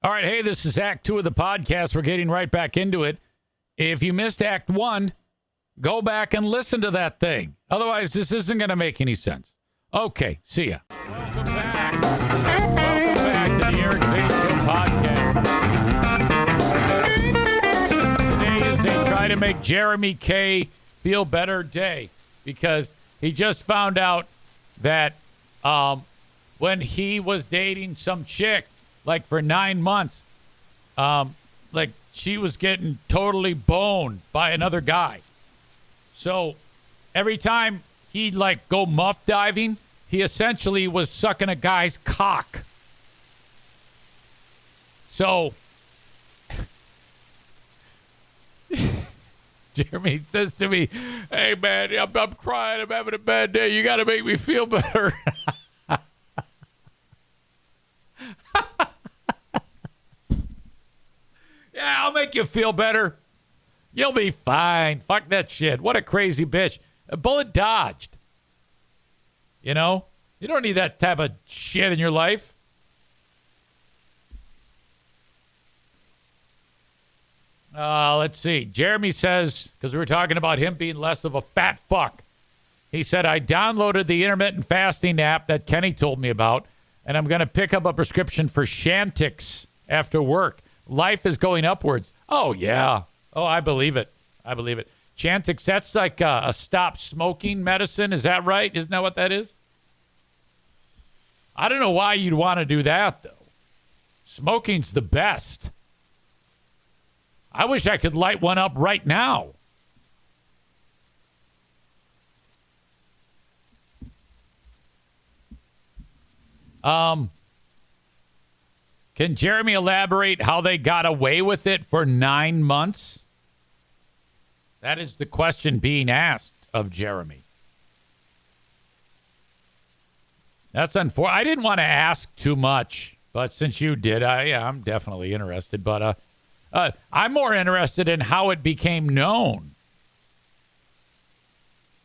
All right, hey, this is Act 2 of the podcast. We're getting right back into it. If you missed Act 1, go back and listen to that thing. Otherwise, this isn't going to make any sense. Okay, see ya. Welcome back. Welcome back to the Eric Zane Show podcast. Today is a try to make Jeremy K feel better day because he just found out that when he was dating some chick, like for 9 months, like she was getting totally boned by another guy. So every time he'd like go muff diving, he essentially was sucking a guy's cock. So Jeremy says to me, "Hey man, I'm crying. I'm having a bad day. You got to make me feel better." Yeah, I'll make you feel better. You'll be fine. Fuck that shit. What a crazy bitch. A bullet dodged. You know? You don't need that type of shit in your life. Let's see. Jeremy says, because we were talking about him being less of a fat fuck. He said, I downloaded the intermittent fasting app that Kenny told me about, and I'm going to pick up a prescription for Chantix after work. Life is going upwards. Oh, yeah. Oh, I believe it. I believe it. Chantix, that's like a stop smoking medicine. Is that right? Isn't that what that is? I don't know why you'd want to do that, though. Smoking's the best. I wish I could light one up right now. Can Jeremy elaborate how they got away with it for 9 months? That is the question being asked of Jeremy. That's unfortunate. I didn't want to ask too much, but since you did, I'm definitely interested. But I'm more interested in how it became known.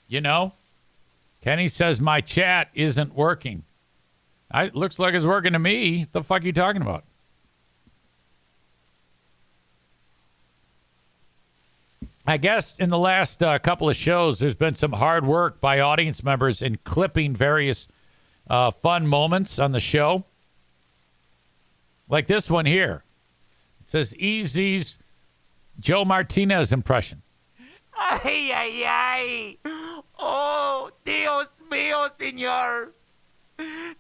You know? Kenny says my chat isn't working. It looks like it's working to me. What the fuck are you talking about? I guess in the last couple of shows, there's been some hard work by audience members in clipping various fun moments on the show. Like this one here. It says Easy's Joe Martinez impression. Ay, ay, ay. Oh, Dios mío, señor.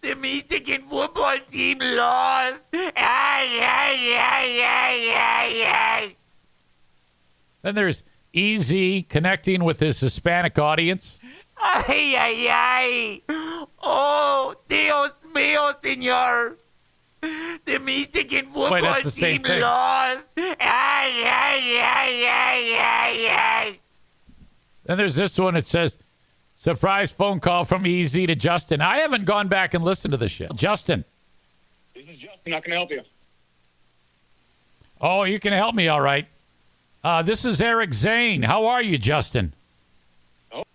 The Mexican football team lost. Ay, ay, ay, ay, ay, ay. Then there's Easy connecting with his Hispanic audience. Ay, ay, ay. Oh, Dios mío, señor. The Mexican football team lost. Ay, ay, ay, ay, ay, ay. Then there's this one that says, surprise phone call from Easy to Justin. I haven't gone back and listened to this shit. Justin. This is Justin. How can I help you? Oh, you can help me, all right. This is Eric Zane. How are you, Justin? Oh.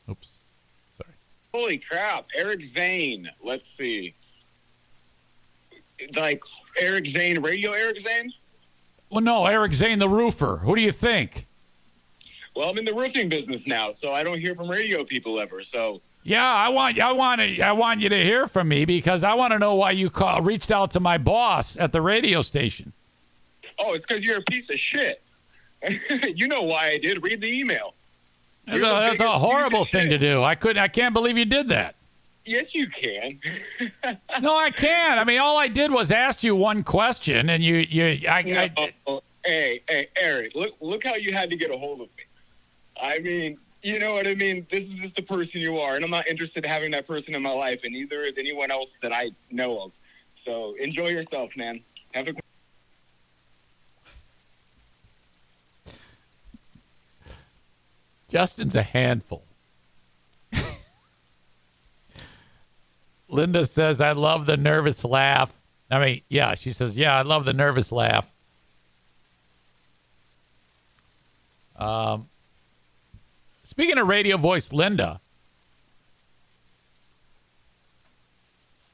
Oops. Sorry. Holy crap. Eric Zane. Let's see. Like Eric Zane, radio Eric Zane? Well, no, Eric Zane, the roofer. Who do you think? Well, I'm in the roofing business now, so I don't hear from radio people ever. So yeah, I want you to hear from me because I want to know why you reached out to my boss at the radio station. Oh, it's because you're a piece of shit. You know why I did. Read the email. That's a horrible thing to do. I can't believe you did that. Yes, you can. No, I can't. I mean, all I did was ask you one question, and Hey, Eric, look how you had to get a hold of me. I mean, you know what I mean? This is just the person you are, and I'm not interested in having that person in my life, and neither is anyone else that I know of. So enjoy yourself, man. Have a Justin's a handful. Linda says, I love the nervous laugh. I mean, yeah, she says, yeah, I love the nervous laugh. Speaking of radio voice, Linda,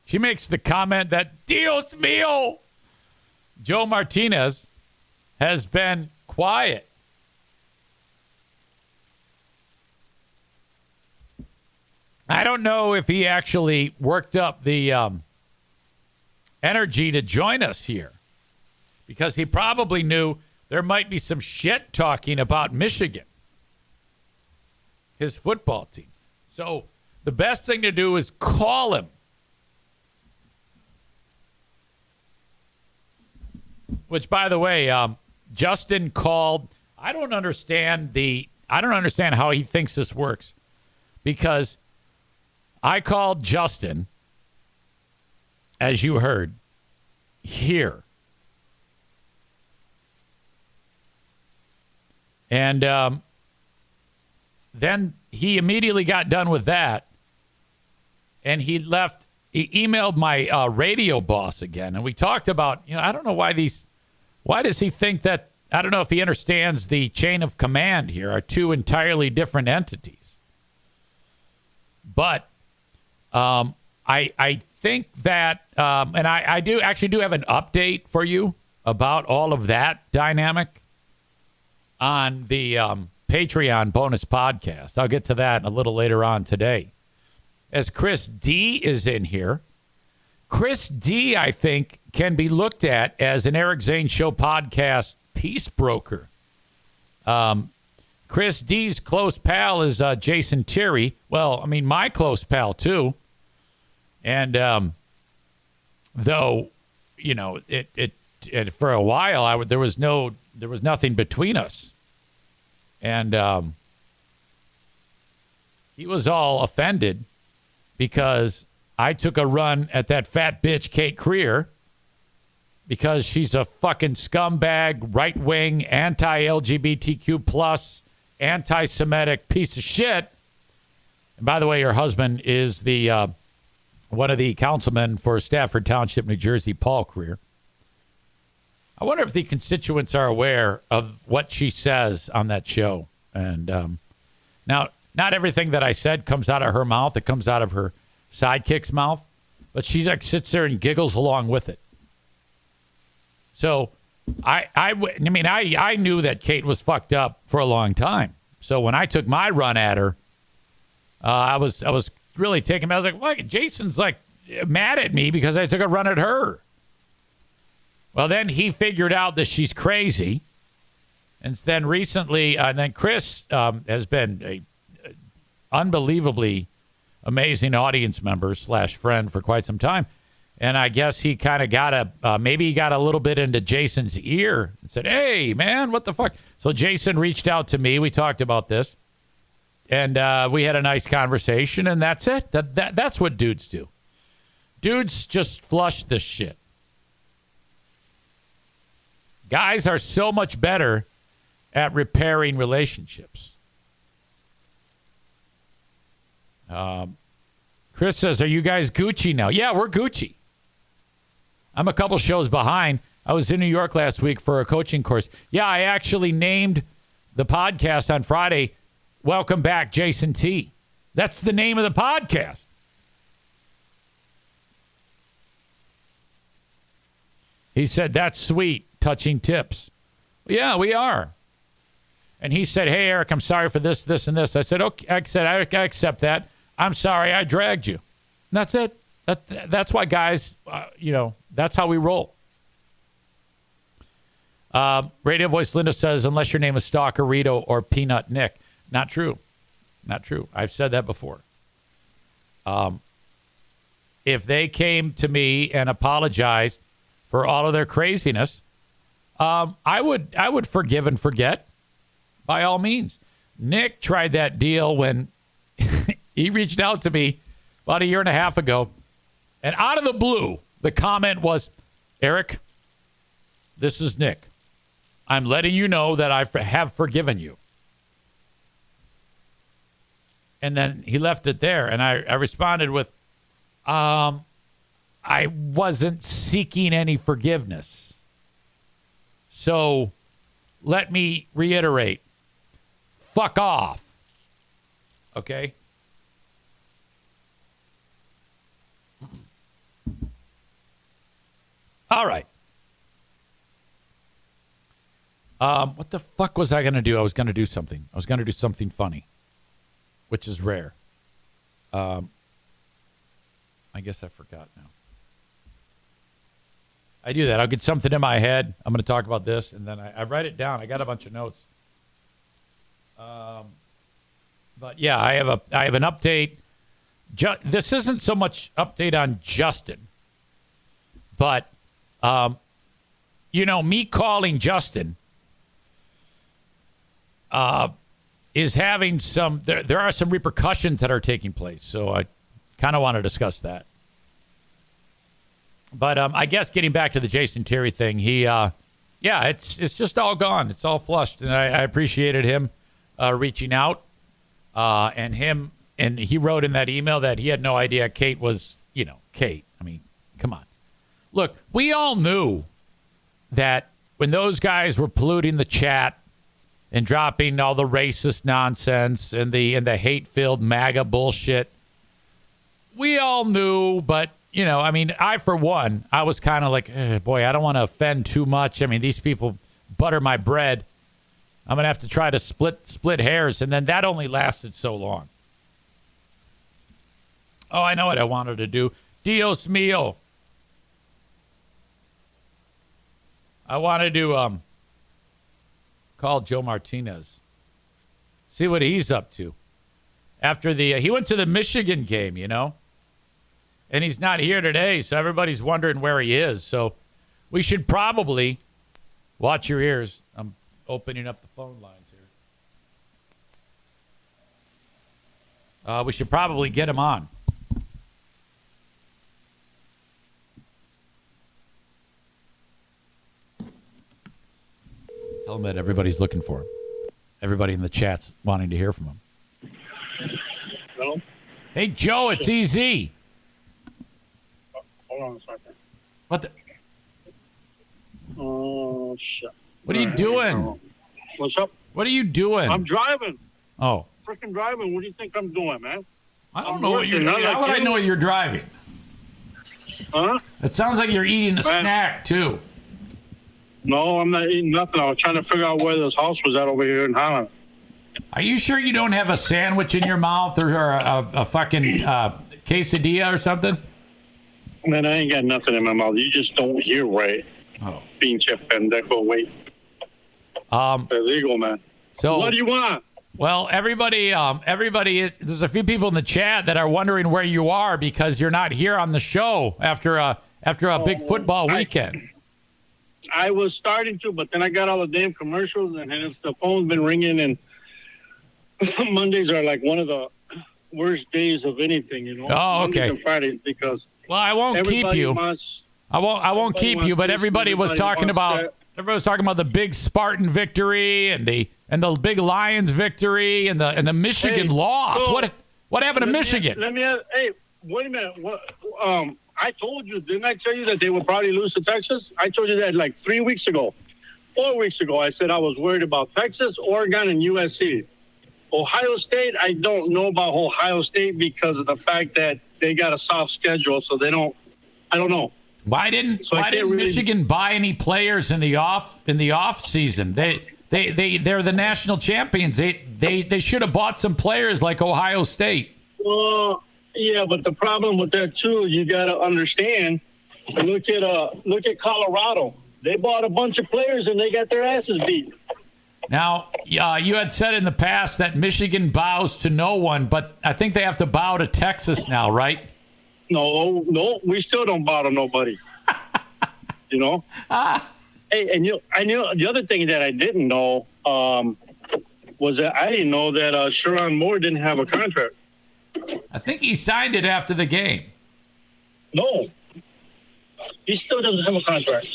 she makes the comment that Dios mío, Joe Martinez has been quiet. I don't know if he actually worked up the energy to join us here, because he probably knew there might be some shit talking about Michigan, his football team. So the best thing to do is call him. Which, by the way, Justin called. I don't understand how he thinks this works, because I called Justin, as you heard, here. And then he immediately got done with that, and he left. He emailed my radio boss again, and we talked about, I don't know why does he think that, I don't know if he understands the chain of command here are two entirely different entities. But I think that, and I do have an update for you about all of that dynamic on the Patreon bonus podcast. I'll get to that a little later on today. As Chris D is in here. Chris D, I think, can be looked at as an Eric Zane Show podcast peace broker. Chris D's close pal is Jason Terry. Well, I mean, my close pal, too. And though, it for a while, there was nothing between us. And he was all offended because I took a run at that fat bitch, Kate Creer, because she's a fucking scumbag, right-wing, anti-LGBTQ plus, anti-Semitic piece of shit. And by the way, her husband is the one of the councilmen for Stafford Township, New Jersey, Paul Creer. I wonder if the constituents are aware of what she says on that show. And now, not everything that I said comes out of her mouth. It comes out of her sidekick's mouth. But she sits there and giggles along with it. So I knew that Kate was fucked up for a long time. So when I took my run at her, I was really taken. I was like, "What? Jason's like mad at me because I took a run at her." Well, then he figured out that she's crazy, and then recently, then Chris has been a unbelievably amazing audience member / friend for quite some time. And I guess he kind of maybe he got a little bit into Jason's ear and said, "Hey, man, what the fuck?" So Jason reached out to me. We talked about this. And we had a nice conversation, and that's it. That's what dudes do. Dudes just flush this shit. Guys are so much better at repairing relationships. Chris says, "Are you guys Gucci now?" Yeah, we're Gucci. I'm a couple shows behind. I was in New York last week for a coaching course. Yeah, I actually named the podcast on Friday, "Welcome Back, Jason T." That's the name of the podcast. He said, "That's sweet, touching tips." Yeah, we are. And he said, "Hey, Eric, I'm sorry for this, this, and this." I said, "Okay." I said, "I accept that. I'm sorry I dragged you." And that's it. That's why guys, that's how we roll. Radio Voice Linda says, "Unless your name is Stalkerito or Peanut Nick." Not true. Not true. I've said that before. If they came to me and apologized for all of their craziness, I would forgive and forget, by all means. Nick tried that deal when he reached out to me about a year and a half ago, and out of the blue, the comment was, "Eric, this is Nick. I'm letting you know that I have forgiven you." And then he left it there, and I responded with, "I wasn't seeking any forgiveness. So let me reiterate, fuck off." Okay? All right. What the fuck was I going to do? I was going to do something. I was going to do something funny, which is rare. I guess I forgot now. I do that. I'll get something in my head. I'm going to talk about this, and then I write it down. I got a bunch of notes. But yeah, I have an update. This isn't so much update on Justin, but me calling Justin is having some. There are some repercussions that are taking place. So I kind of want to discuss that. But I guess getting back to the Jason Terry thing, it's just all gone. It's all flushed, and I appreciated him reaching out, and he wrote in that email that he had no idea Kate was, Kate. I mean, come on. Look, we all knew that when those guys were polluting the chat and dropping all the racist nonsense and the hate-filled MAGA bullshit, we all knew, but. I, for one, I was kind of like, boy, I don't want to offend too much. I mean, these people butter my bread. I'm going to have to try to split hairs. And then that only lasted so long. Oh, I know what I wanted to do. Dios mío. I wanted to call Joe Martinez. See what he's up to. After he went to the Michigan game, And he's not here today, so everybody's wondering where he is. So we should probably watch your ears. I'm opening up the phone lines here. We should probably get him on. Tell him that everybody's looking for him. Everybody in the chat's wanting to hear from him. Hello? Hey, Joe, it's EZ. Hold on a second. What the? Oh, shit. What are you doing? What's up? What are you doing? I'm driving. Oh. Freaking driving. What do you think I'm doing, man? I don't know what you're doing. How would I know you're driving? Huh? It sounds like you're eating a snack, too. No, I'm not eating nothing. I was trying to figure out where this house was at over here in Holland. Are you sure you don't have a sandwich in your mouth or a fucking quesadilla or something? Man, I ain't got nothing in my mouth. You just don't hear right. Oh. Pinche pendejo, wait. Illegal, man. So what do you want? Well, everybody there's a few people in the chat that are wondering where you are because you're not here on the show after a big football weekend. I was starting to, but then I got all the damn commercials, and the phone's been ringing, and Mondays are like one of the worst days of anything, Oh, okay. Mondays and Fridays because. Well, I won't keep you. I won't keep you. But everybody was talking about the big Spartan victory and the big Lions victory and the Michigan loss. So what happened to Michigan? Hey, wait a minute. I told you, didn't I tell you that they would probably lose to Texas? I told you that like 4 weeks ago. I said I was worried about Texas, Oregon, and USC. Ohio State, I don't know about Ohio State because of the fact that they got a soft schedule, so I don't know. Why didn't Michigan buy any players in the off season? They're the national champions. They should have bought some players like Ohio State. Well, yeah, but the problem with that too, you got to understand. Look at Colorado. They bought a bunch of players and they got their asses beat. Now, you had said in the past that Michigan bows to no one, but I think they have to bow to Texas now, right? No, we still don't bow to nobody. Hey, and I knew the other thing that I didn't know was that I didn't know that Sherrone Moore didn't have a contract. I think he signed it after the game. No, he still doesn't have a contract.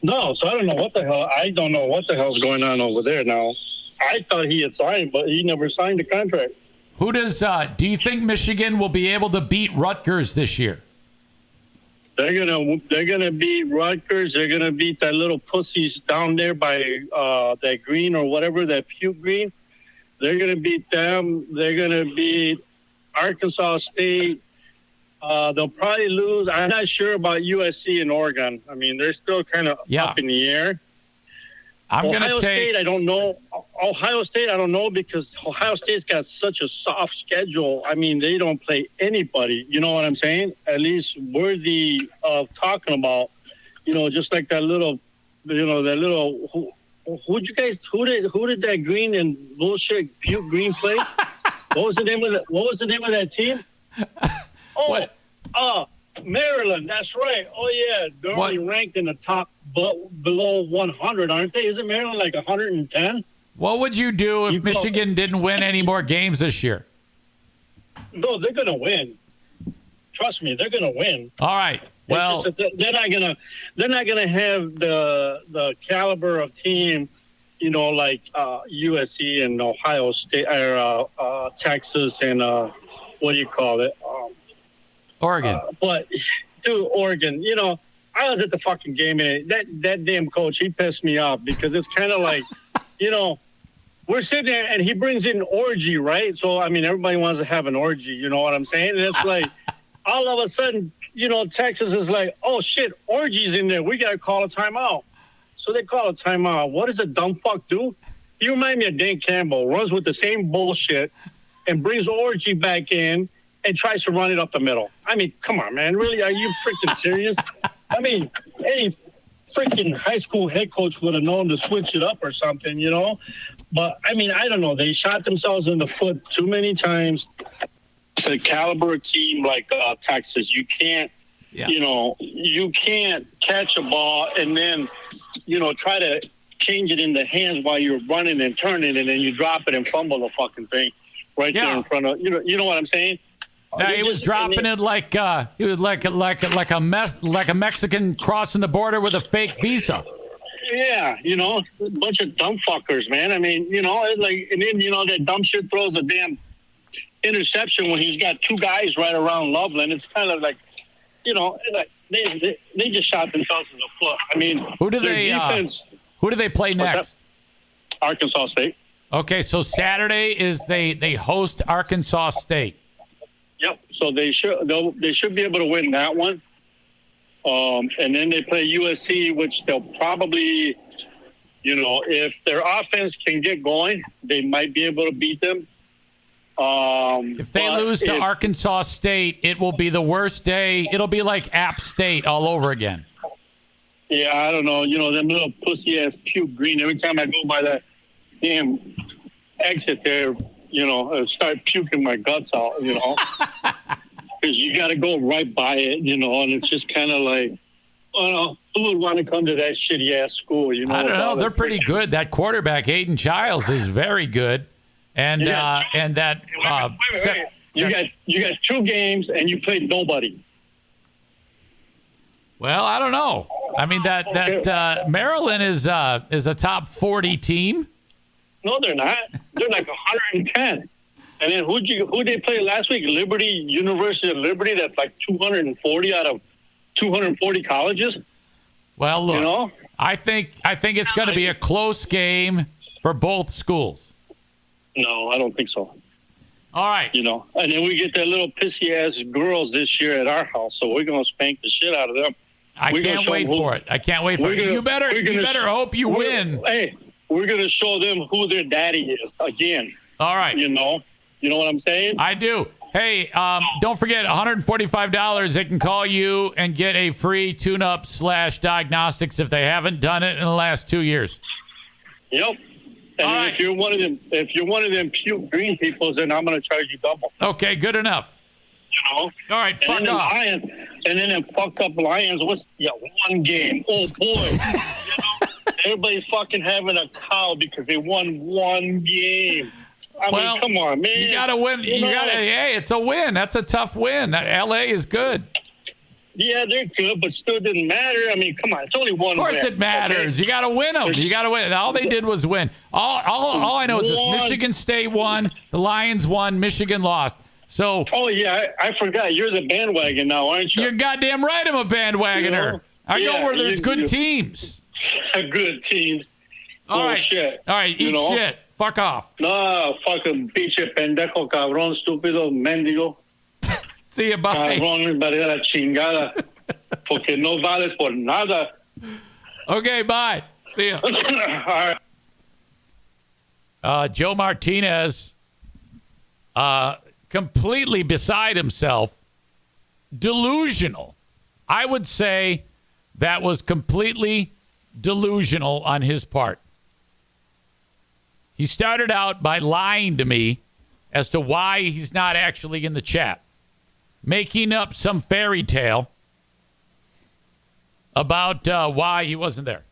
No, so I don't know what the hell. I don't know what the hell's going on over there now. I thought he had signed, but he never signed a contract. Who does? Do you think Michigan will be able to beat Rutgers this year? They're gonna beat Rutgers. They're gonna beat that little pussies down there by that green or whatever, that puke green. They're gonna beat them. They're gonna beat Arkansas State. They'll probably lose. I'm not sure about USC and Oregon. I mean, they're still kind of up in the air. I'm going to Ohio take. State, I don't know. Ohio State, I don't know because Ohio State's got such a soft schedule. I mean, they don't play anybody. You know what I'm saying? At least worthy of talking about. Just like that little, who did that green and bullshit puke green play? What was the name of that team? Maryland. That's right. Oh yeah, they're only ranked in the top, but below 100, aren't they? Isn't Maryland like 110? What would you do if Michigan didn't win any more games this year? No, they're gonna win. Trust me, they're gonna win. All right. Well, they're not gonna have the caliber of team, like USC and Ohio State or Texas and what do you call it? Oregon. But dude, Oregon, I was at the fucking game and that damn coach, he pissed me off because it's kind of like, we're sitting there and he brings in orgy, right? So I mean, everybody wants to have an orgy. You know what I'm saying? And it's like all of a sudden. Texas is like, oh, shit, orgies in there. We got to call a timeout. So they call a timeout. What does a dumb fuck do? You remind me of Dan Campbell, runs with the same bullshit and brings orgy back in and tries to run it up the middle. I mean, come on, man. Really? Are you freaking serious? I mean, any freaking high school head coach would have known to switch it up or something, But, I mean, I don't know. They shot themselves in the foot too many times. It's a caliber team like Texas. You can't, you can't catch a ball and then, try to change it in the hands while you're running and turning, and then you drop it and fumble the fucking thing there in front of you know what I'm saying? Yeah, he was dropping it like he was like a Mexican crossing the border with a fake visa. Yeah, a bunch of dumb fuckers, man. I mean, it's like, and then that dumb shit throws a damn interception when he's got two guys right around Loveland. It's kind of like, like they just shot themselves in the foot. I mean, who do they play next? Arkansas State. Okay, so Saturday is they host Arkansas State. Yep. So they should be able to win that one. And then they play USC, which they'll probably, if their offense can get going, they might be able to beat them. If they lose to Arkansas State, it will be the worst day. It'll be like App State all over again. Yeah, I don't know. Them little pussy-ass puke green. Every time I go by that damn exit there, I start puking my guts out, Because you got to go right by it, and it's just kind of like, who would want to come to that shitty-ass school, I don't know. They're pretty good. That quarterback, Aiden Childs, is very good. And you got 2 games and you played nobody. Well, I don't know. I mean that Maryland is a top 40 team. No, they're not. They're like 110. And then who they play last week? University of Liberty. That's like 240 out of 240 colleges. Well, look, I think it's going to be a close game for both schools. No, I don't think so. All right. And then we get that little pissy-ass girls this year at our house, so we're going to spank the shit out of them. I can't wait for it. You better hope you win. Hey, we're going to show them who their daddy is again. All right. You know what I'm saying? I do. Hey, don't forget, $145, they can call you and get a free tune-up / diagnostics if they haven't done it in the last 2 years. Yep. And if you're one of them puke green people, then I'm going to charge you double. Okay, good enough. All right, fuck off. And then them fucked up Lions. One game? Oh boy. Everybody's fucking having a cow because they won one game. I mean, come on, man. You got to win. Hey, it's a win. That's a tough win. LA is good. Yeah, they're good, but still didn't matter. I mean, come on. It's only one. Of course it matters. Okay? You got to win them. You got to win. All they did was win. All I know is this. Michigan State won. The Lions won. Michigan lost. So. Oh, yeah. I forgot. You're the bandwagon now, aren't you? You're goddamn right I'm a bandwagoner. I go where there's good teams. Good teams. All right. Shit. All right. Eat shit. Fuck off. No, fucking pinche pendejo, cabrón, estúpido, mendigo. See you, bye. Cabrón, de la chingada. Porque no vales por nada. Okay, bye. See ya. All right. Joe Martinez, completely beside himself, delusional. I would say that was completely delusional on his part. He started out by lying to me as to why he's not actually in the chat, making up some fairy tale about why he wasn't there.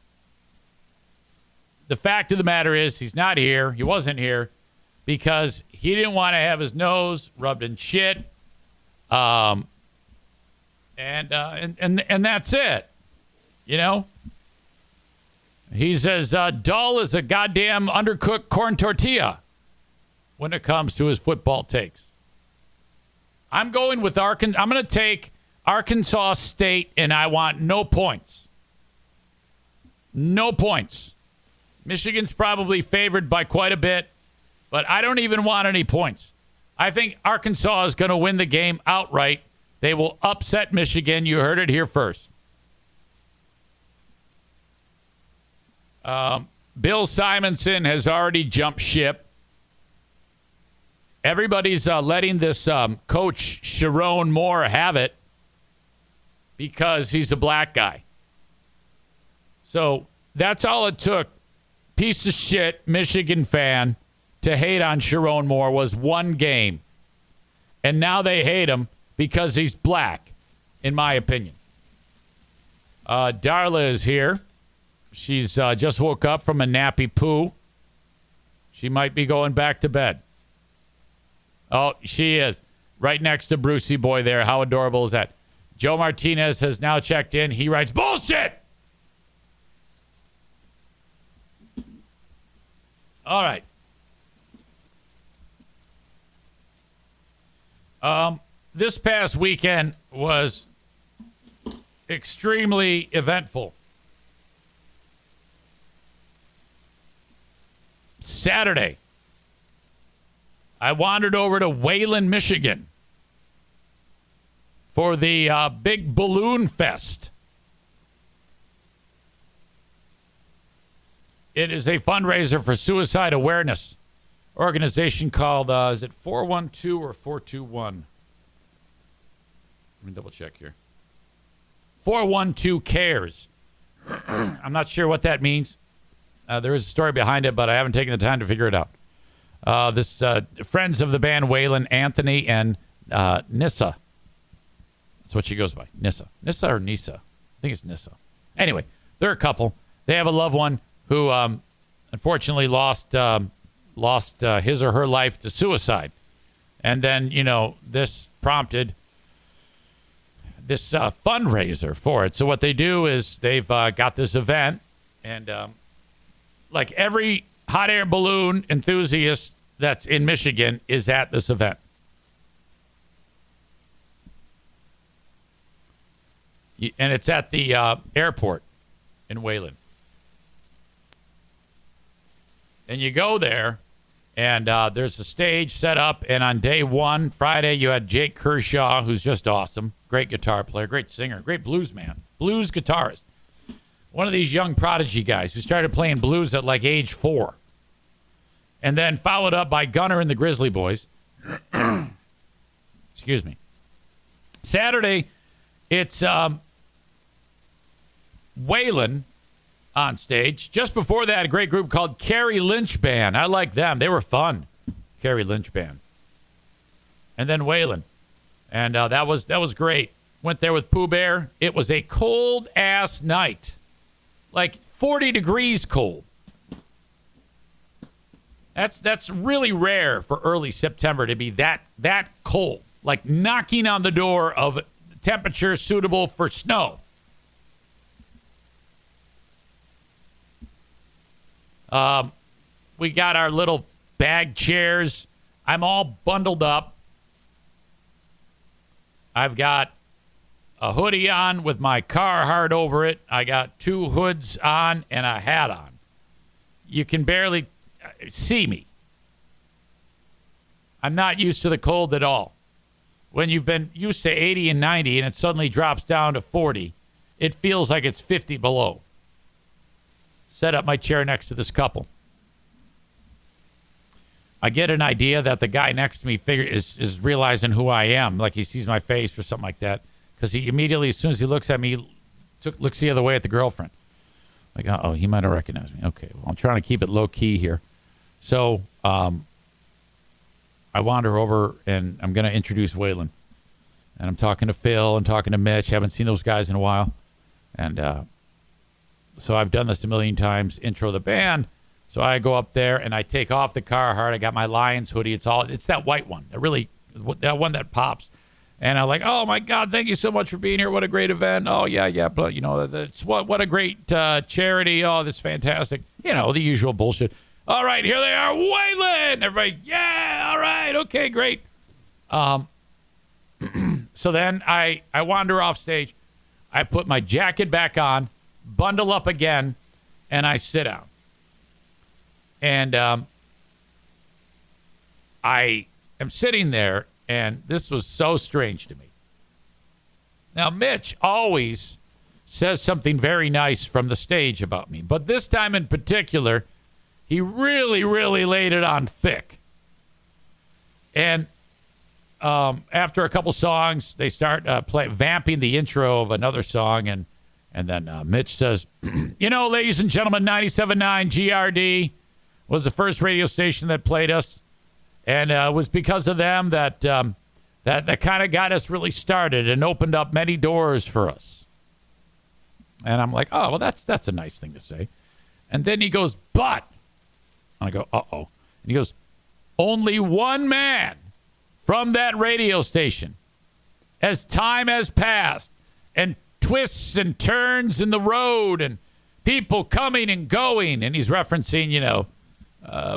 The fact of the matter is he's not here. He wasn't here because he didn't want to have his nose rubbed in shit. And that's it. You know? He's as dull as a goddamn undercooked corn tortilla when it comes to his football takes. I'm going with Arkansas. I'm going to take Arkansas State, and I want no points. No points. Michigan's probably favored by quite a bit, but I don't even want any points. I think Arkansas is going to win the game outright. They will upset Michigan. You heard it here first. Bill Simonson has already jumped ship. Everybody's letting this coach Sharon Moore have it because he's a black guy. So that's all it took. Piece of shit Michigan fan to hate on Sharon Moore was one game. And now they hate him because he's black, in my opinion. Darla is here. She's just woke up from a nappy poo. She might be going back to bed. Oh, she is. Right next to Brucey Boy there. How adorable is that? Joe Martinez has now checked in. He writes, bullshit! All right. This past weekend was extremely eventful. Saturday, I wandered over to Wayland, Michigan for the big balloon fest. It is a fundraiser for suicide awareness organization called, is it 412 or 421? Let me double check here. 412 Cares. I'm not sure what that means. There is a story behind it, but I haven't taken the time to figure it out. This friends of the band Waylon, Anthony, and Nissa. That's what she goes by. Nissa. Nissa or Nisa? I think it's Nissa. Anyway, they're a couple. They have a loved one who unfortunately lost his or her life to suicide. And then, this prompted this fundraiser for it. So what they do is they've got this event, and like every hot air balloon enthusiast that's in Michigan is at this event. And it's at the airport in Wayland. And you go there, and there's a stage set up. And on day one, Friday, you had Jake Kershaw, who's just awesome. Great guitar player, great singer, great blues man, blues guitarist. One of these young prodigy guys who started playing blues at like age 4. And then followed up by Gunner and the Grizzly Boys. Excuse me. Saturday, it's Waylon on stage. Just before that, a great group called Carrie Lynch Band. I like them. They were fun. Carrie Lynch Band. And then Waylon. And that was great. Went there with Pooh Bear. It was a cold-ass night. Like 40 degrees cold. That's really rare for early September to be that cold. Like knocking on the door of temperature suitable for snow. We got our little bag chairs. I'm all bundled up. I've got a hoodie on with my Carhartt over it. I got 2 hoods on and a hat on. You can barely see me. I'm not used to the cold at all. When you've been used to 80 and 90 and it suddenly drops down to 40, it feels like it's 50 below. set up my chair next to this couple. I get an idea that the guy next to me is realizing who I am, like he sees my face or something like that, because he immediately, as soon as he looks at me, looks the other way at the girlfriend. Like, oh, he might have recognized me. Okay, well, I'm trying to keep it low key here. So I wander over, and I'm going to introduce Waylon. And I'm talking to Phil and talking to Mitch. Haven't seen those guys in a while. And so I've done this a million times, intro the band. So I go up there and I take off the Carhartt. I got my Lions hoodie. It's that white one. That one that pops. And I'm like, oh my God, thank you so much for being here. What a great event. Oh yeah. But what a great charity. Oh, that's fantastic. The usual bullshit. All right, here they are, Waylon. Everybody, yeah, all right, okay, great. So then I wander off stage. I put my jacket back on, bundle up again, and I sit down. And I am sitting there, and this was so strange to me. Now, Mitch always says something very nice from the stage about me, but this time in particular, he really, really laid it on thick. And after a couple songs, they start vamping the intro of another song, and then Mitch says, ladies and gentlemen, 97.9 GRD was the first radio station that played us, and it was because of them that kind of got us really started and opened up many doors for us. And I'm like, oh, well, that's a nice thing to say. And then he goes, but, and I go, uh-oh. And he goes, only one man from that radio station, as time has passed and twists and turns in the road and people coming and going, and he's referencing,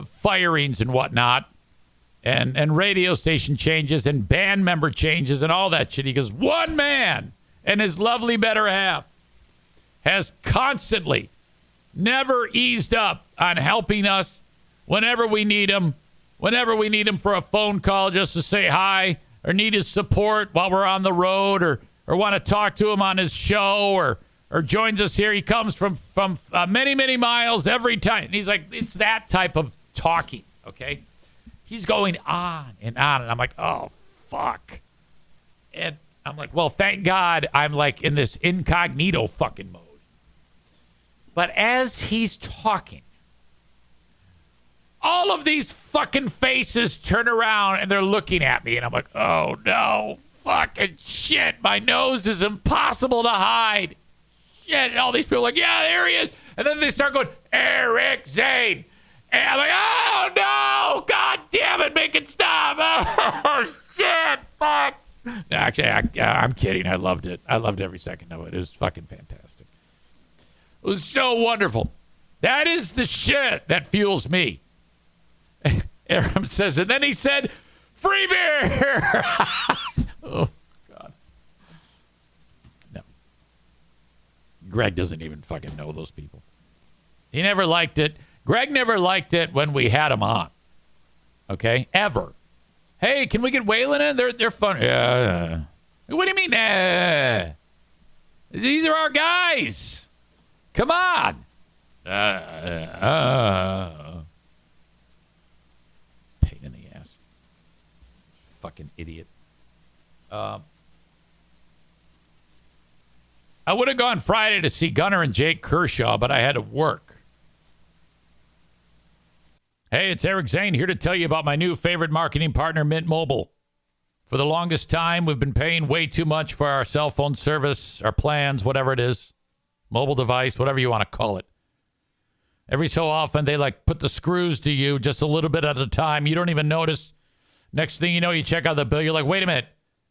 firings and whatnot, and radio station changes and band member changes and all that shit. He goes, one man and his lovely better half has constantly never eased up on helping us whenever we need him for a phone call just to say hi, or need his support while we're on the road, or want to talk to him on his show, or joins us here. He comes from many, many miles every time. And he's like, it's that type of talking, okay? He's going on, and I'm like, oh, fuck. And I'm like, well, thank God I'm like in this incognito fucking mode. But as he's talking, all of these fucking faces turn around and they're looking at me. And I'm like, oh, no, fucking shit. My nose is impossible to hide. Shit. And all these people are like, yeah, there he is. And then they start going, Eric Zane. And I'm like, oh, no. God damn it. Make it stop. Oh, shit. Fuck. No, actually, I'm kidding. I loved it. I loved every second of it. It was fucking fantastic. It was so wonderful. That is the shit that fuels me. Aram says, and then he said, free beer. Oh, God. No. Greg doesn't even fucking know those people. He never liked it. Greg never liked it when we had him on. Okay? Ever. Hey, can we get Waylon in? They're fun. What do you mean? These are our guys. Come on. Pain in the ass. Fucking idiot. I would have gone Friday to see Gunnar and Jake Kershaw, but I had to work. Hey, it's Eric Zane here to tell you about my new favorite marketing partner, Mint Mobile. For the longest time, we've been paying way too much for our cell phone service, our plans, whatever it is, mobile device, whatever you want to call it. Every so often, they put the screws to you just a little bit at a time. You don't even notice. Next thing you know, you check out the bill. You're like, wait a minute.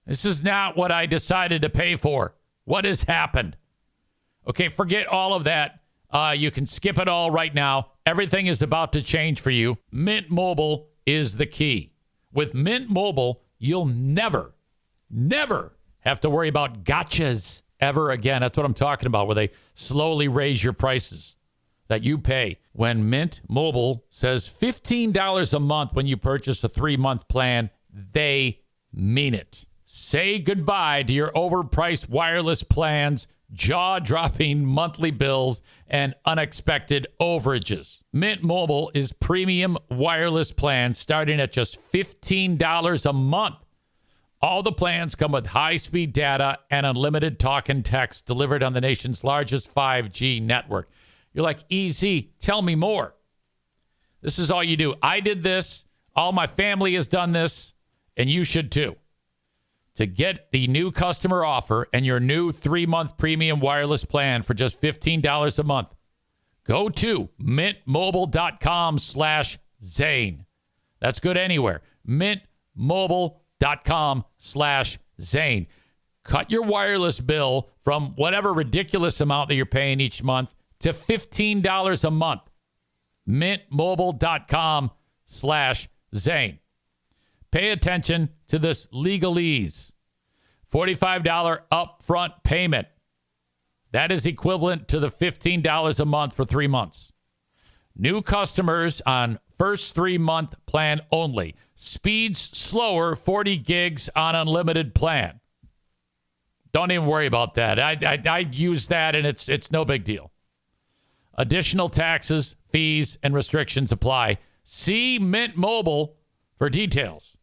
This is not what I decided to pay for. What has happened? Okay, forget all of that. You can skip it all right now. Everything is about to change for you. Mint Mobile is the key. With Mint Mobile, you'll never have to worry about gotchas ever again. That's what I'm talking about, where they slowly raise your prices that you pay. When Mint Mobile says $15 a month when you purchase a 3-month plan, they mean it. Say goodbye to your overpriced wireless plans. jaw-dropping monthly bills and unexpected overages. Mint Mobile is premium wireless plan starting at just $15 a month. All the plans come with high-speed data and unlimited talk and text delivered on the nation's largest 5G network. You're like, easy, tell me more. This is all you do. I did this. All my family has done this, and you should too. To get the new customer offer and your new 3-month premium wireless plan for just $15 a month, go to mintmobile.com/Zane. That's good anywhere. mintmobile.com/Zane. Cut your wireless bill from whatever ridiculous amount that you're paying each month to $15 a month. mintmobile.com/Zane. Pay attention to this legalese. $45 upfront payment. That is equivalent to the $15 a month for 3 months. New customers on first 3-month plan only. Speeds slower, 40 gigs on unlimited plan. Don't even worry about that. I use that, and it's no big deal. Additional taxes, fees, and restrictions apply. See Mint Mobile for details.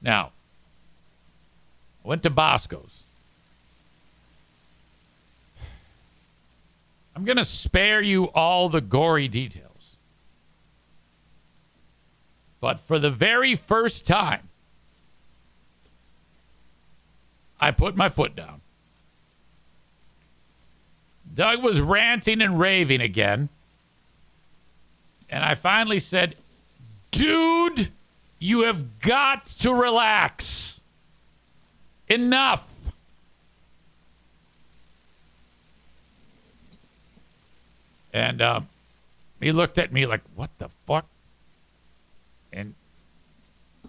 Now, I went to Bosco's. I'm going to spare you all the gory details. But for the very first time, I put my foot down. Doug was ranting and raving again. And I finally said, dude, you have got to relax. Enough. And he looked at me like, what the fuck? And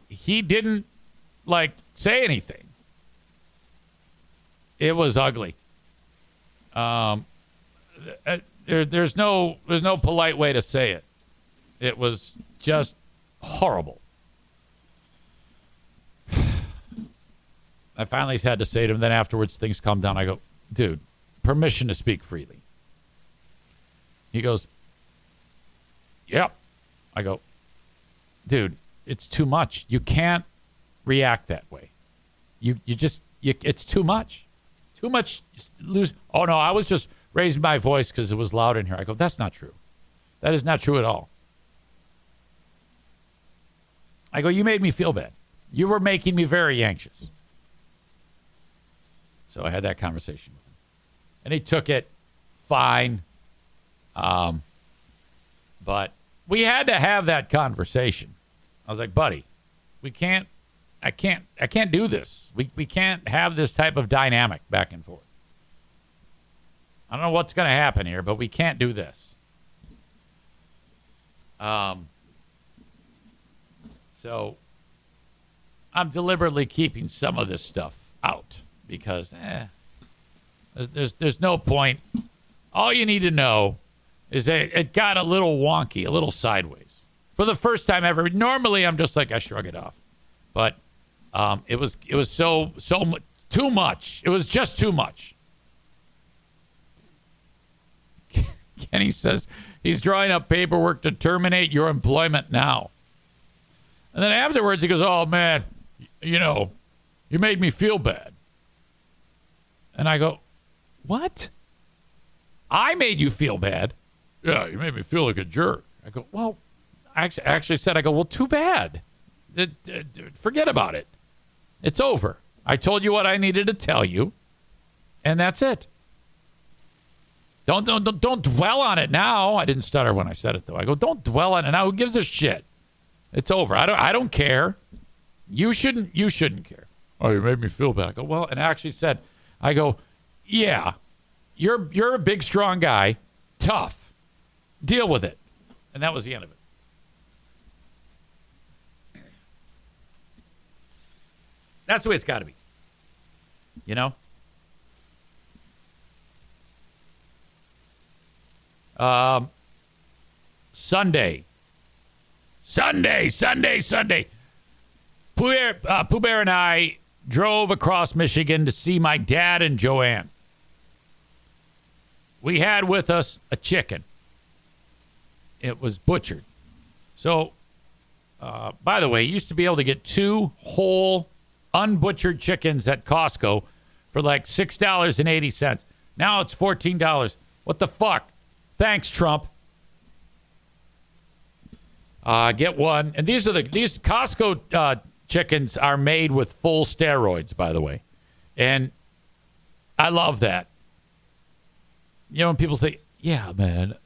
he didn't, say anything. It was ugly. There's no polite way to say it. It was just horrible. I finally had to say to him, then afterwards things calmed down. I go, dude, permission to speak freely. He goes, yep. I go, dude, it's too much. You can't react that way. It's too much. Too much. Lose. Oh, no, I was just raising my voice because it was loud in here. I go, that's not true. That is not true at all. I go, you made me feel bad. You were making me very anxious. So I had that conversation with him. And he took it fine. But we had to have that conversation. I was like, buddy, I can't do this. We can't have this type of dynamic back and forth. I don't know what's going to happen here, but we can't do this. So I'm deliberately keeping some of this stuff out because there's no point. All you need to know is that it got a little wonky, a little sideways. For the first time ever. Normally I'm just like, I shrug it off. But it was so too much. It was just too much. Kenny says he's drawing up paperwork to terminate your employment now. And then afterwards he goes, oh, man, you made me feel bad. And I go, what? I made you feel bad? Yeah, you made me feel like a jerk. I go, well, I actually said, well, too bad. Forget about it. It's over. I told you what I needed to tell you, and that's it. Don't dwell on it now. I didn't stutter when I said it, though. I go, don't dwell on it now. Who gives a shit? It's over. I don't care. You shouldn't care. Oh, you made me feel bad. I go, well, and I actually said, I go, yeah, you're a big, strong guy. Tough. Deal with it. And that was the end of it. That's the way it's got to be. Sunday. Pooh Bear and I drove across Michigan to see my dad and Joanne. we had with us a chicken. It was butchered. So, by the way, you used to be able to get 2 whole unbutchered chickens at Costco for like $6.80. Now it's $14. What the fuck? Thanks, Trump. Get one. And these Costco chickens are made with full steroids, by the way. And I love that. You know, when people say, yeah, man,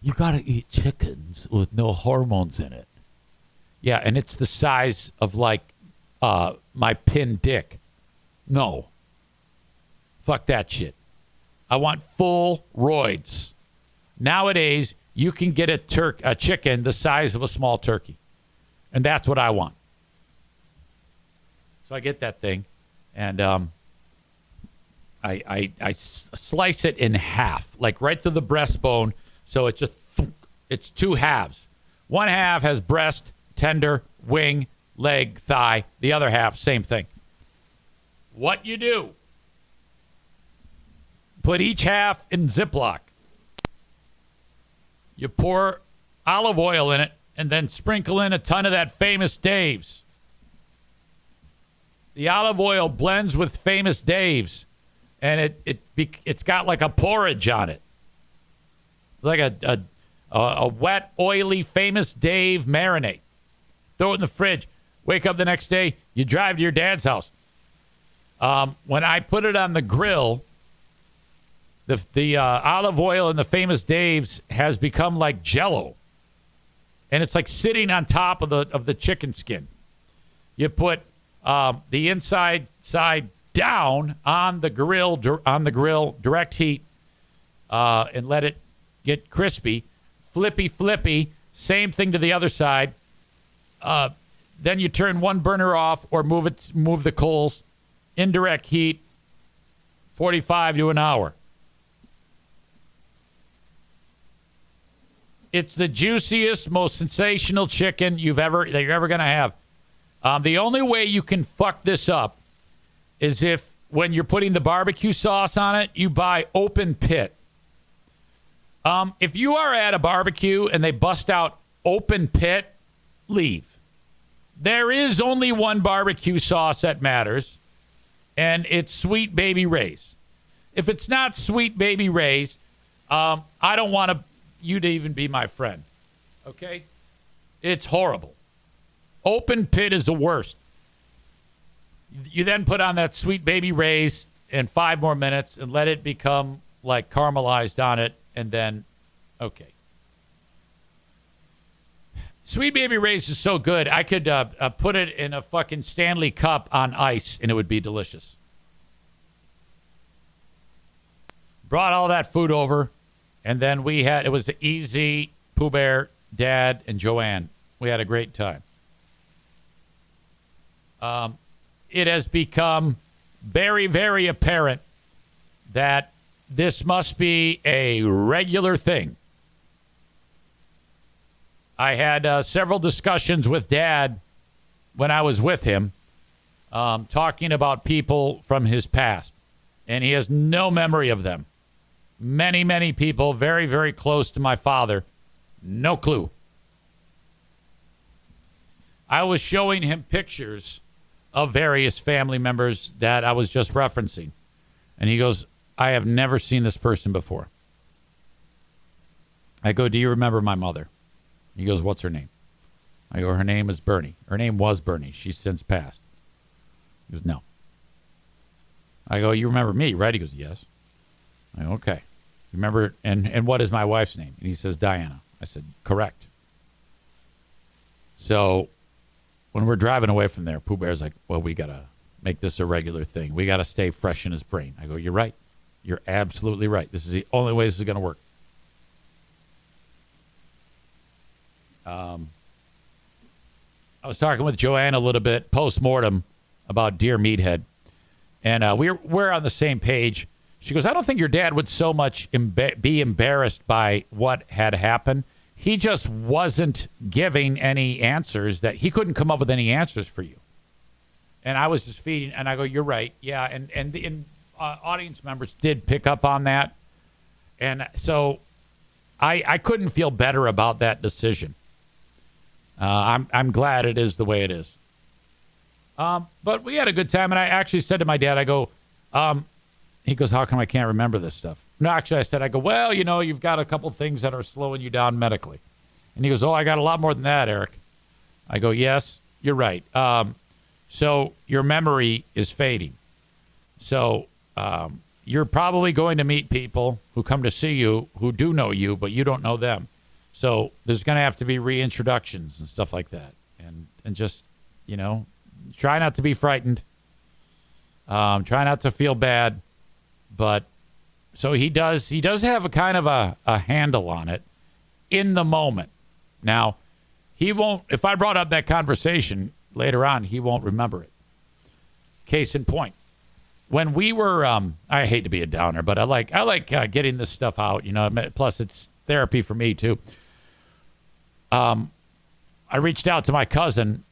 you got to eat chickens with no hormones in it. Yeah, and it's the size of, like, my pin dick. No. Fuck that shit. I want full roids. Nowadays, you can get a chicken the size of a small turkey. And that's what I want. So I get that thing. And I slice it in half, like right through the breastbone. So it's just, it's 2 halves. One half has breast, tender, wing, leg, thigh. The other half, same thing. What you do? Put each half in Ziploc. You pour olive oil in it and then sprinkle in a ton of that Famous Dave's. The olive oil blends with Famous Dave's, and it's got like a porridge on it. Like a wet, oily Famous Dave marinade. Throw it in the fridge. Wake up the next day, you drive to your dad's house. When I put it on the grill, the olive oil in the Famous Dave's has become like Jell-O, and it's like sitting on top of the chicken skin. You put the inside side down on the grill direct heat, and let it get crispy. Flippy. Same thing to the other side. Then you turn one burner off or move the coals. Indirect heat, 45 to an hour. It's the juiciest, most sensational chicken that you're ever going to have. The only way you can fuck this up is if, when you're putting the barbecue sauce on it, you buy open pit. If you are at a barbecue and they bust out open pit, leave. There is only one barbecue sauce that matters, and it's Sweet Baby Ray's. If it's not Sweet Baby Ray's, I don't want you to even be my friend. Okay? It's horrible. Open pit is the worst. You then put on that Sweet Baby Ray's in 5 more minutes and let it become like caramelized on it, and then, okay. Sweet Baby Ray's is so good, I could put it in a fucking Stanley cup on ice, and it would be delicious. Brought all that food over, and then it was Easy, Pooh Bear, Dad, and Joanne. We had a great time. It has become very, very apparent that this must be a regular thing. I had several discussions with Dad when I was with him, talking about people from his past, and he has no memory of them. Many, many people very, very close to my father, no clue. I was showing him pictures of various family members that I was just referencing, and he goes, I have never seen this person before. I go, do you remember my mother? He goes, what's her name? I go, her name is Bernie. Her name was Bernie. She's since passed. He goes, no. I go, you remember me, right? He goes, yes. I go, okay. You remember, and what is my wife's name? And he says, Diana. I said, correct. So when we're driving away from there, Pooh Bear's like, well, we got to make this a regular thing. We got to stay fresh in his brain. I go, you're right. You're absolutely right. This is the only way this is going to work. I was talking with Joanne a little bit post-mortem about Dear Meathead, and we're on the same page. She goes, I don't think your dad would so much be embarrassed by what had happened. He just wasn't giving any answers, that he couldn't come up with any answers for you. And I was just feeding, and I go, you're right. Yeah, and audience members did pick up on that. And so I couldn't feel better about that decision. I'm glad it is the way it is. But we had a good time, and I actually said to my dad, I go, he goes, how come I can't remember this stuff? No, actually, I go, well, you've got a couple things that are slowing you down medically. And he goes, oh, I got a lot more than that, Eric. I go, yes, you're right. So your memory is fading. So you're probably going to meet people who come to see you who do know you, but you don't know them. So there's going to have to be reintroductions and stuff like that. And just, try not to be frightened. Try not to feel bad. But so he does have a kind of a handle on it in the moment. Now, he won't, if I brought up that conversation later on, he won't remember it. Case in point. When we were, I hate to be a downer, but I like getting this stuff out, plus it's therapy for me too. I reached out to my cousin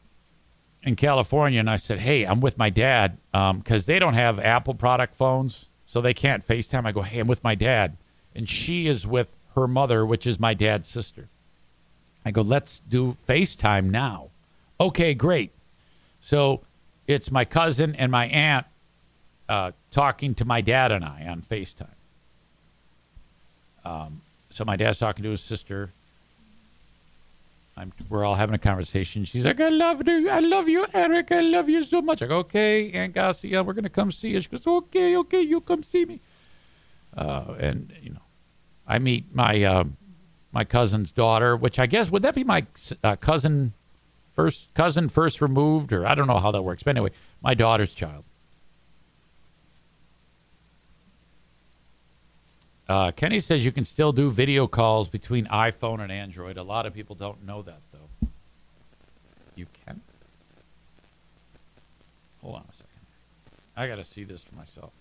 in California and I said, hey, I'm with my dad, because they don't have Apple product phones, so they can't FaceTime. I go, hey, I'm with my dad. And she is with her mother, which is my dad's sister. I go, let's do FaceTime now. Okay, great. So it's my cousin and my aunt talking to my dad and I on FaceTime. So my dad's talking to his sister. We're all having a conversation. She's like, I love you, Eric. I love you so much. I go, okay, Aunt Garcia, we're going to come see you. She goes, okay, you come see me. And, I meet my cousin's daughter, which I guess, would that be my cousin first removed? Or I don't know how that works. But anyway, my daughter's child. Kenny says you can still do video calls between iPhone and Android. A lot of people don't know that, though. You can? Hold on a second. I got to see this for myself.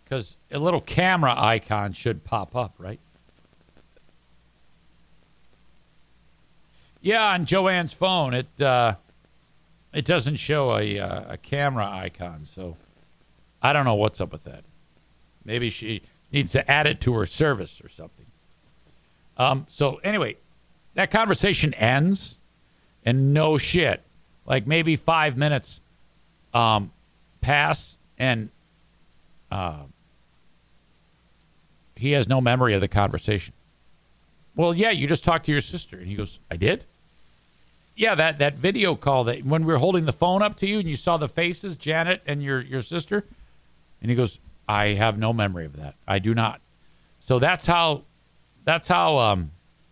Because a little camera icon should pop up, right? Yeah, on Joanne's phone, it doesn't show a camera icon. So I don't know what's up with that. Maybe she needs to add it to her service or something. So anyway, that conversation ends, and no shit, like maybe 5 minutes pass, and he has no memory of the conversation. Well, yeah, you just talked to your sister. And he goes, I did? Yeah, that video call that when we were holding the phone up to you and you saw the faces, Janet and your sister. And he goes, I have no memory of that. I do not. So that's how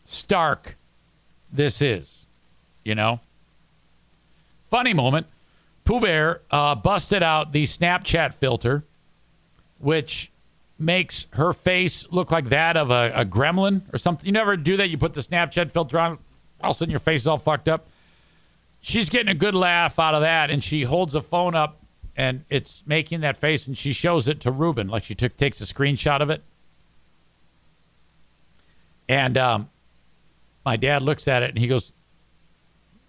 stark this is, Funny moment. Pooh Bear busted out the Snapchat filter, which makes her face look like that of a gremlin or something. You never do that? You put the Snapchat filter on, all of a sudden your face is all fucked up. She's getting a good laugh out of that, and she holds the phone up, and it's making that face, and she shows it to Ruben, like she takes a screenshot of it. And my dad looks at it, and he goes,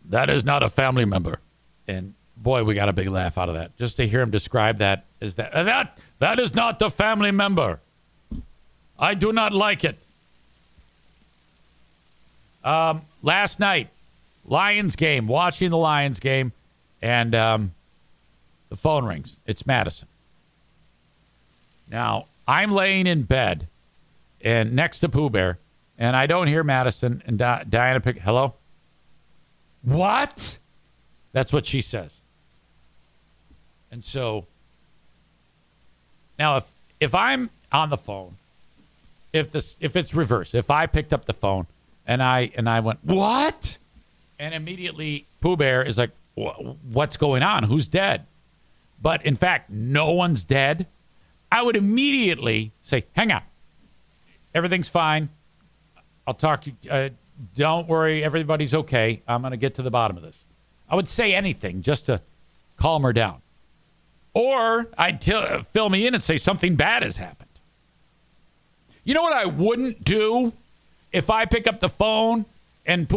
that is not a family member. And boy, we got a big laugh out of that. Just to hear him describe that as that is not the family member. I do not like it. Last night, Lions game, watching the Lions game, and the phone rings. It's Madison. Now, I'm laying in bed and next to Pooh Bear, and I don't hear Madison, and Diana pick. Hello? What? That's what she says. And so now if I'm on the phone, if it's reversed, if I picked up the phone and I went, what? And immediately Pooh Bear is like, what's going on? Who's dead? But in fact, no one's dead. I would immediately say, hang on. Everything's fine. I'll talk to you. Don't worry. Everybody's okay. I'm going to get to the bottom of this. I would say anything just to calm her down. Or I'd fill me in and say something bad has happened. You know what I wouldn't do if I pick up the phone and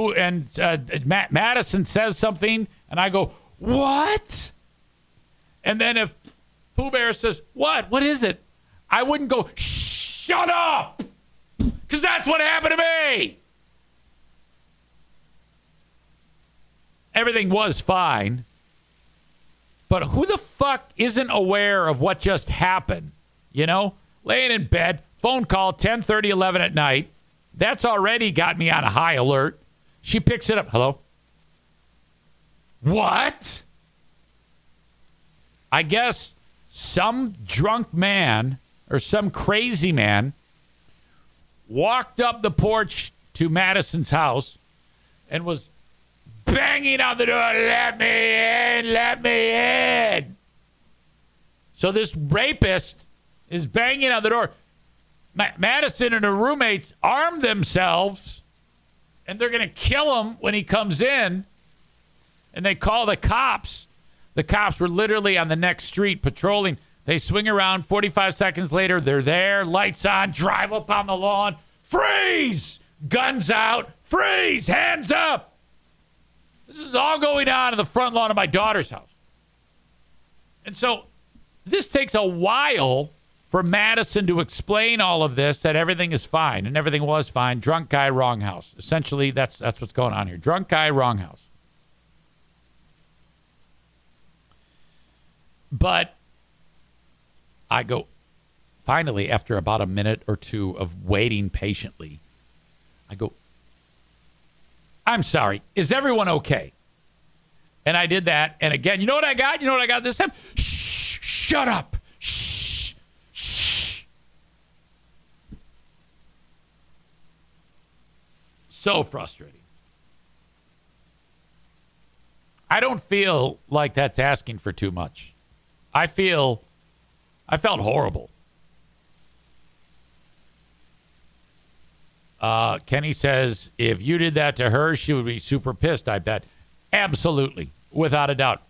Madison says something and I go, what? And then if Pooh Bear says, what? What is it? I wouldn't go, shut up. Because that's what happened to me. Everything was fine. But who the fuck isn't aware of what just happened? You know, laying in bed, phone call, 10:30, 11 at night. That's already got me on a high alert. She picks it up. Hello? What? I guess some drunk man or some crazy man walked up the porch to Madison's house and was banging on the door, let me in, let me in. So this rapist is banging on the door. Madison and her roommates armed themselves, and they're going to kill him when he comes in, and they call the cops. The cops were literally on the next street patrolling. They swing around. 45 seconds later, they're there. Lights on. Drive up on the lawn. Freeze! Guns out. Freeze! Hands up! This is all going on in the front lawn of my daughter's house. And so this takes a while for Madison to explain all of this, that everything is fine, and everything was fine. Drunk guy, wrong house. Essentially, that's what's going on here. Drunk guy, wrong house. But I go, finally, after about a minute or two of waiting patiently, I go, I'm sorry. Is everyone okay? And I did that. And again, you know what I got? You know what I got this time? Shh, shut up. Shh, shh. So frustrating. I don't feel like that's asking for too much. I felt horrible. Kenny says, if you did that to her, she would be super pissed, I bet. Absolutely. Without a doubt.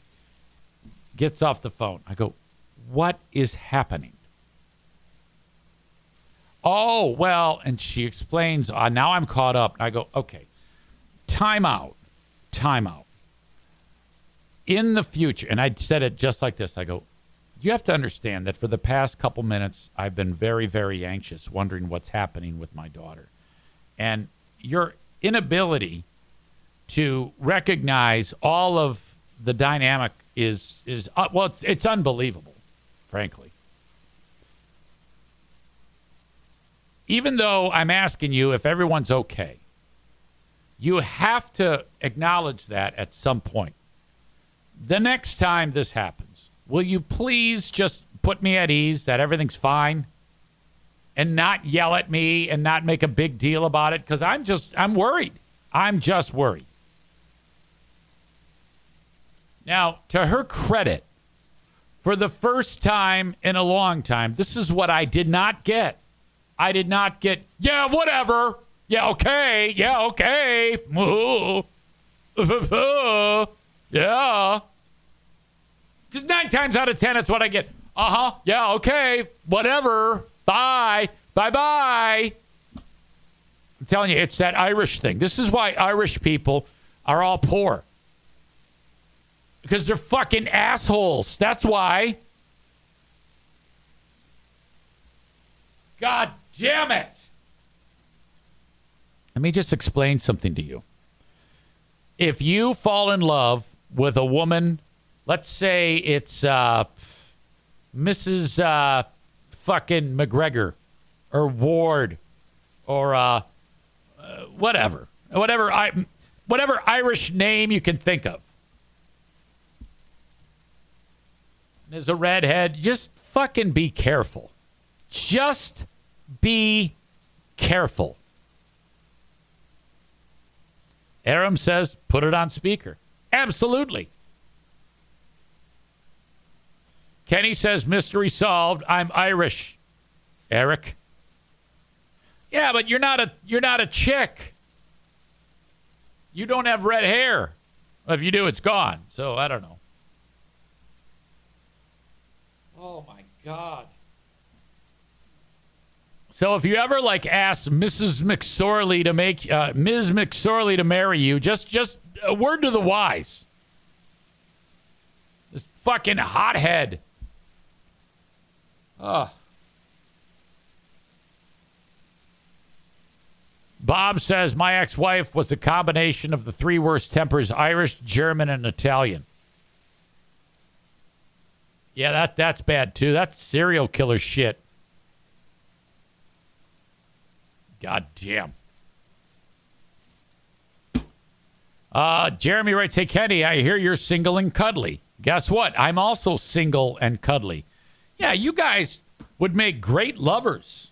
Gets off the phone. I go, what is happening? Oh, well, and she explains, now I'm caught up. I go, okay, time out. In the future, and I said it just like this, I go, you have to understand that for the past couple minutes, I've been very, very anxious, wondering what's happening with my daughter. And your inability to recognize all of the dynamic is it's unbelievable, frankly. Even though I'm asking you if everyone's okay, you have to acknowledge that at some point. The next time this happens, will you please just put me at ease that everything's fine and not yell at me and not make a big deal about it? Because I'm worried. I'm just worried. Now, to her credit, for the first time in a long time, this is what I did not get. I did not get, yeah, whatever. Yeah, okay. Yeah, okay. Yeah. Because 9 times out of 10, that's what I get. Uh-huh. Yeah, okay. Whatever. Bye. Bye-bye. I'm telling you, it's that Irish thing. This is why Irish people are all poor. Because they're fucking assholes. That's why. God damn it. Let me just explain something to you. If you fall in love with a woman, let's say it's Mrs. Fucking McGregor or Ward or whatever Irish name you can think of. There's a redhead. Just fucking be careful. Just be careful. Aram says, put it on speaker. Absolutely. Kenny says, mystery solved. I'm Irish. Eric. Yeah, but you're not a chick. You don't have red hair. Well, if you do, it's gone. So I don't know. Oh my God. So if you ever ask Mrs. McSorley to make Ms. McSorley to marry you, just a word to the wise. This fucking hothead. Oh. Bob says, my ex-wife was the combination of the three worst tempers, Irish, German, and Italian. Yeah, that's bad, too. That's serial killer shit. God damn. Jeremy writes, hey, Kenny, I hear you're single and cuddly. Guess what? I'm also single and cuddly. Yeah, you guys would make great lovers.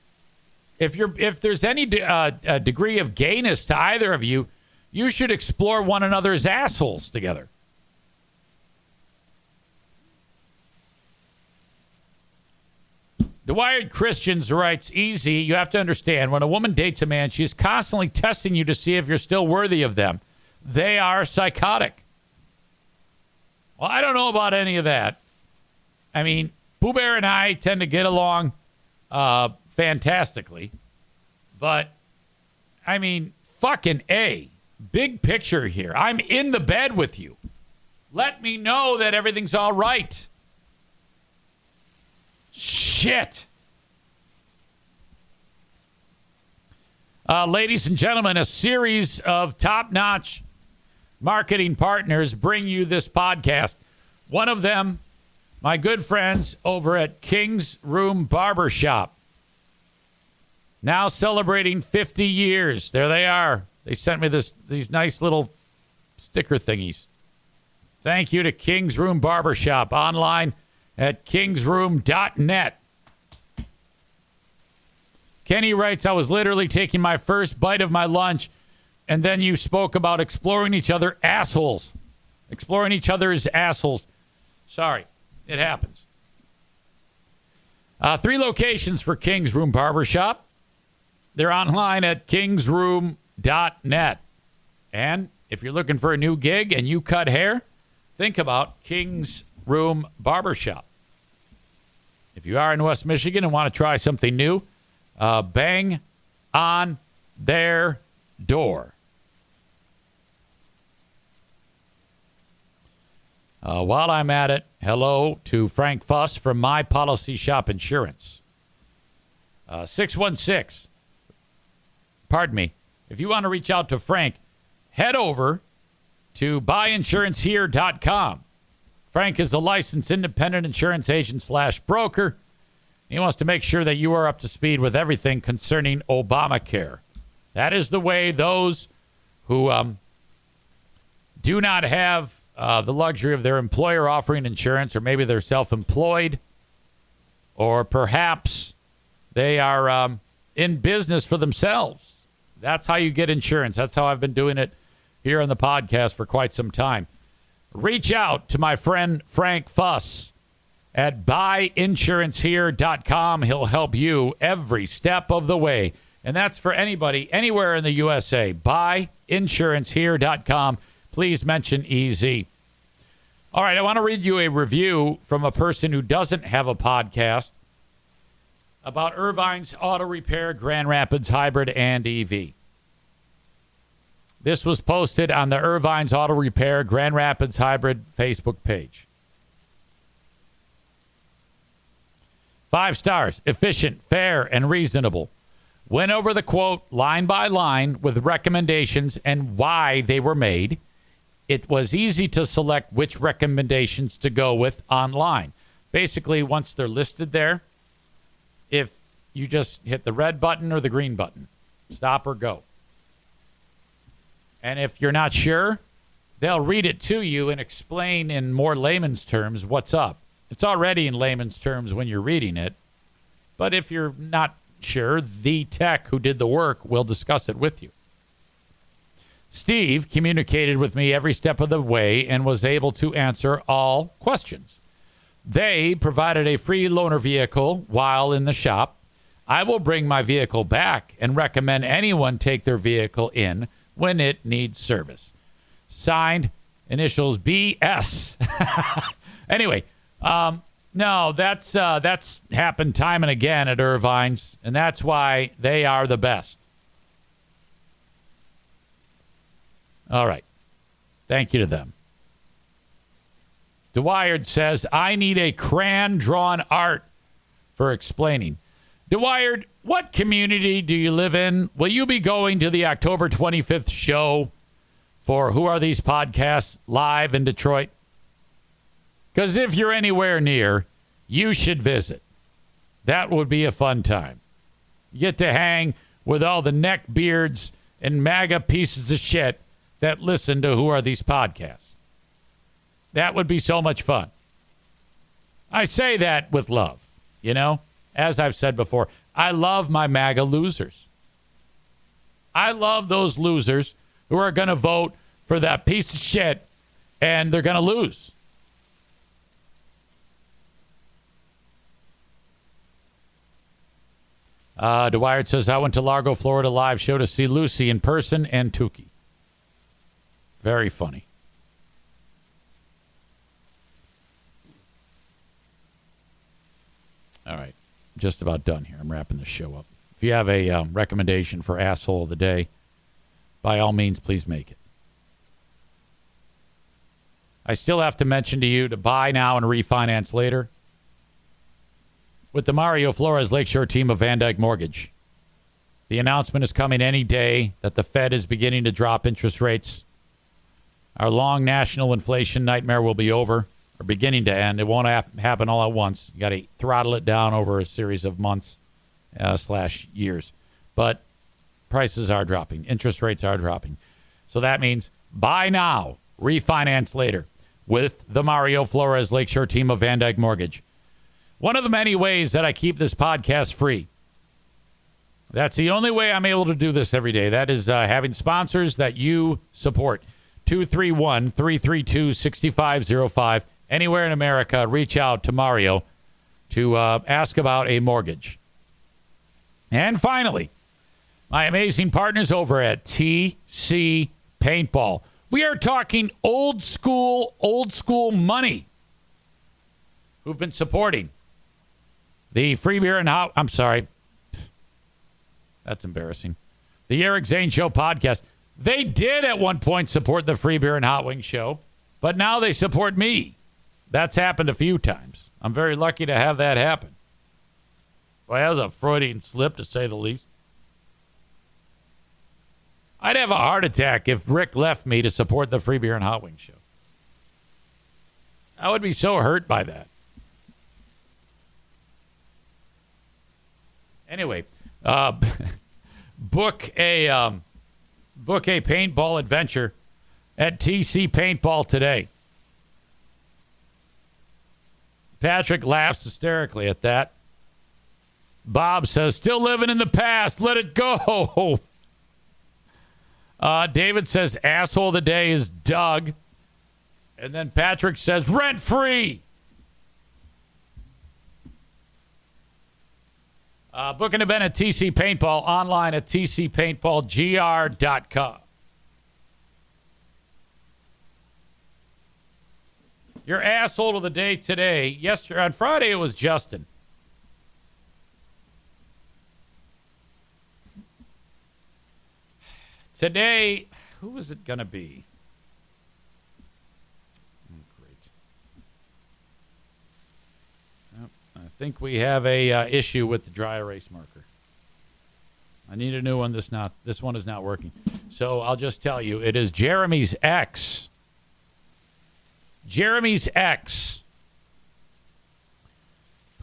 If there's any degree of gayness to either of you, you should explore one another's assholes together. The Wired Christians writes, easy, you have to understand, when a woman dates a man, she's constantly testing you to see if you're still worthy of them. They are psychotic. Well, I don't know about any of that. I mean, Pooh Bear and I tend to get along fantastically. But, I mean, fucking A. Big picture here. I'm in the bed with you. Let me know that everything's all right. Shit. Ladies and gentlemen, a series of top-notch marketing partners bring you this podcast. One of them, my good friends over at King's Room Barbershop. Now celebrating 50 years. There they are. They sent me these nice little sticker thingies. Thank you to King's Room Barbershop, online at kingsroom.net. Kenny writes, I was literally taking my first bite of my lunch, and then you spoke about exploring each other's assholes. Exploring each other's assholes. Sorry, it happens. 3 locations for King's Room Barbershop. They're online at kingsroom.net. And if you're looking for a new gig and you cut hair, think about King's Room Barbershop. If you are in West Michigan and want to try something new, bang on their door. While I'm at it, hello to Frank Fuss from My Policy Shop Insurance. 616. Pardon me. If you want to reach out to Frank, head over to buyinsurancehere.com. Frank is a licensed independent insurance agent / broker. He wants to make sure that you are up to speed with everything concerning Obamacare. That is the way those who do not have the luxury of their employer offering insurance, or maybe they're self-employed, or perhaps they are in business for themselves. That's how you get insurance. That's how I've been doing it here on the podcast for quite some time. Reach out to my friend Frank Fuss at buyinsurancehere.com. He'll help you every step of the way. And that's for anybody, anywhere in the USA. Buyinsurancehere.com. Please mention EZ. All right, I want to read you a review from a person who doesn't have a podcast about Irvine's Auto Repair, Grand Rapids Hybrid, and EV. This was posted on the Irvine's Auto Repair, Grand Rapids Hybrid Facebook page. 5 stars, efficient, fair, and reasonable. Went over the quote line by line with recommendations and why they were made. It was easy to select which recommendations to go with online. Basically, once they're listed there, if you just hit the red button or the green button, stop or go. And if you're not sure, they'll read it to you and explain in more layman's terms what's up. It's already in layman's terms when you're reading it. But if you're not sure, the tech who did the work will discuss it with you. Steve communicated with me every step of the way and was able to answer all questions. They provided a free loaner vehicle while in the shop. I will bring my vehicle back and recommend anyone take their vehicle in when it needs service. Signed, initials BS. Anyway, no, that's happened time and again at Irvine's, and that's why they are the best. All right. Thank you to them. DeWired says, I need a crayon-drawn art for explaining. Dwyer, what community do you live in? Will you be going to the October 25th show for Who Are These Podcasts live in Detroit? Because if you're anywhere near, you should visit. That would be a fun time. You get to hang with all the neckbeards and MAGA pieces of shit that listen to Who Are These Podcasts. That would be so much fun. I say that with love, you know? As I've said before, I love my MAGA losers. I love those losers who are going to vote for that piece of shit and they're going to lose. Dwyer says, I went to Largo, Florida live show to see Lucy in person and Tukey. Very funny. All right. Just about done here. I'm wrapping the show up. If you have a recommendation for asshole of the day, by all means, please make it. I still have to mention to you to buy now and refinance later with the Mario Flores Lakeshore team of Van Dyke Mortgage. The announcement is coming any day that the Fed is beginning to drop interest rates. Our long national inflation nightmare will be over. Or beginning to end. It won't happen all at once. You got to throttle it down over a series of months / years. But prices are dropping. Interest rates are dropping. So that means buy now, refinance later with the Mario Flores Lakeshore team of Van Dyke Mortgage. One of the many ways that I keep this podcast free. That's the only way I'm able to do this every day. That is having sponsors that you support. 231-332-6505. Anywhere in America, reach out to Mario to ask about a mortgage. And finally, my amazing partners over at TC Paintball. We are talking old school money. Who've been supporting the Free Beer and Hot... I'm sorry. That's embarrassing. The Eric Zane Show podcast. They did at one point support the Free Beer and Hot Wing Show, but now they support me. That's happened a few times. I'm very lucky to have that happen. Well, that was a Freudian slip, to say the least. I'd have a heart attack if Rick left me to support the Free Beer and Hot Wing Show. I would be so hurt by that. Anyway, book a paintball adventure at TC Paintball today. Patrick laughs hysterically at that. Bob says, still living in the past. Let it go. David says, asshole of the day is Doug. And then Patrick says, rent free. Book an event at TC Paintball online at tcpaintballgr.com. Your asshole of the day today. Yesterday, on Friday, it was Justin. Today, who was it going to be? Oh, great. Oh, I think we have a issue with the dry erase marker. I need a new one. This one is not working. So I'll just tell you, it is Jeremy's ex. Jeremy's ex,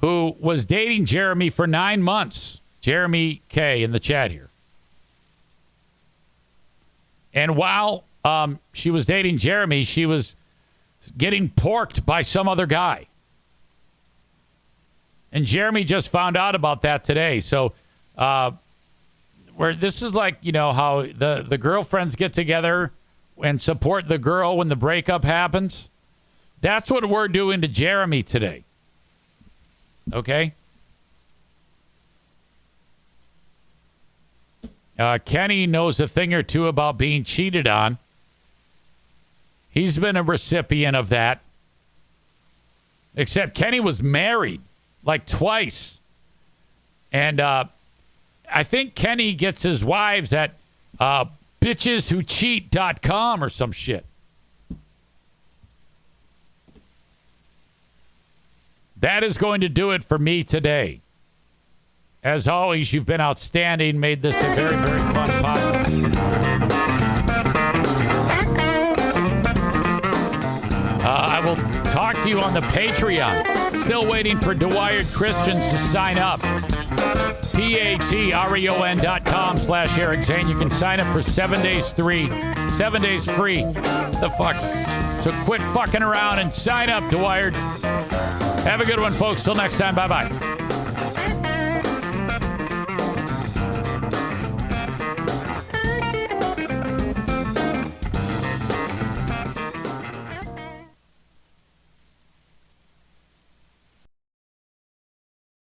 who was dating Jeremy for 9 months. Jeremy K in the chat here. And while she was dating Jeremy, she was getting porked by some other guy. And Jeremy just found out about that today. So where this is like, you know, how the girlfriends get together and support the girl when the breakup happens. That's what we're doing to Jeremy today. Okay? Kenny knows a thing or two about being cheated on. He's been a recipient of that. Except Kenny was married like twice. And I think Kenny gets his wives at bitcheswhocheat.com or some shit. That is going to do it for me today. As always, you've been outstanding. Made this a very, very fun podcast. I will talk to you on the Patreon. Still waiting for Dwyer Christians to sign up. patreon.com/Eric Zane. You can sign up for 7 days free. 7 days free. The fuck? So quit fucking around and sign up, Dwyer. Have a good one, folks. Till next time. Bye-bye.